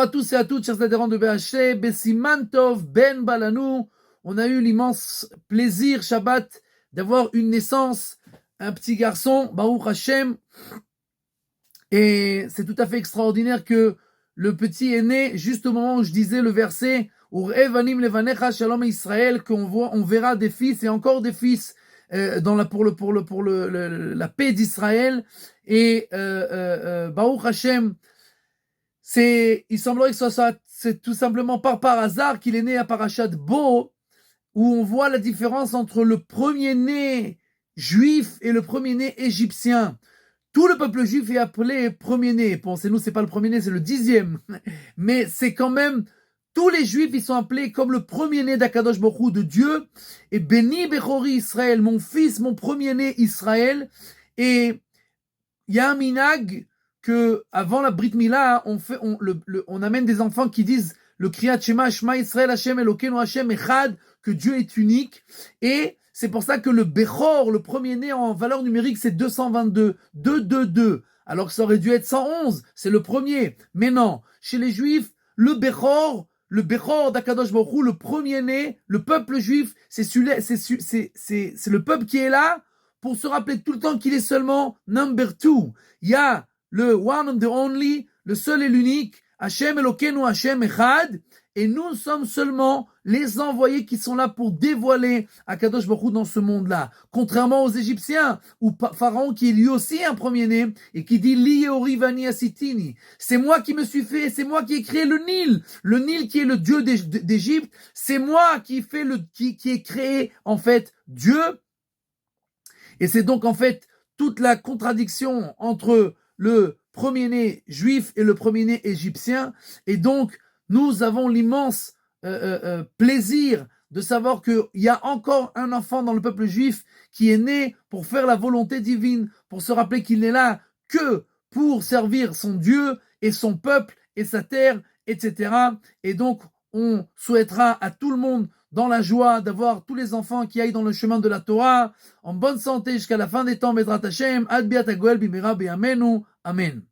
À tous et à toutes, chers adhérents de BHC, Bessiman Tov Ben Balanou, on a eu l'immense plaisir, Shabbat, d'avoir une naissance, un petit garçon, Baruch Hashem, et c'est tout à fait extraordinaire que le petit est né juste au moment où je disais le verset Urevanim levanecha shalom Israël, on verra des fils et encore des fils pour la paix d'Israël, et Baruch Hashem. Il semblerait que c'est tout simplement par hasard qu'il est né à Parashat Bo, où on voit la différence entre le premier-né juif et le premier-né égyptien. Tout le peuple juif est appelé premier-né. Pensez-nous, c'est pas le premier-né, c'est le 10e. Mais c'est quand même, tous les juifs, ils sont appelés comme le premier-né d'Akadosh Baruch Hu, de Dieu. Et Béni Bechori Israël, mon fils, mon premier-né Israël. Et il y a un minag que avant la Brit Mila, on amène des enfants qui disent le Kriyat Shema, Shema Israël, Hashem Elokeinu, Hashem Echad, que Dieu est unique. Et c'est pour ça que le Bechor, le premier-né en valeur numérique, c'est 222, 222. Alors que ça aurait dû être 111, c'est le premier. Mais non, chez les Juifs, le Bechor d'Akadosh Baruch Hu, le premier-né, le peuple juif, c'est le peuple qui est là pour se rappeler tout le temps qu'il est seulement number two. Il y a le one and the only, le seul et l'unique, Hashem Elokeinu, Hashem Echad, et nous sommes seulement les envoyés qui sont là pour dévoiler Akadosh Baruch Hu dans ce monde-là. Contrairement aux Égyptiens, ou Pharaon qui est lui aussi un premier-né, et qui dit Li Yeori Vani Asitini. C'est moi qui me suis fait, c'est moi qui ai créé le Nil qui est le dieu d'Égypte, c'est moi qui ai créé en fait Dieu. Et c'est donc en fait toute la contradiction entre le premier-né juif et le premier-né égyptien. Et donc, nous avons l'immense plaisir de savoir qu'il y a encore un enfant dans le peuple juif qui est né pour faire la volonté divine, pour se rappeler qu'il n'est là que pour servir son Dieu et son peuple et sa terre, etc. Et donc, on souhaitera à tout le monde dans la joie d'avoir tous les enfants qui aillent dans le chemin de la Torah, en bonne santé jusqu'à la fin des temps, Bezrat Hashem, Ad Biat Hagoel Bimera B'Yamenu, Amen.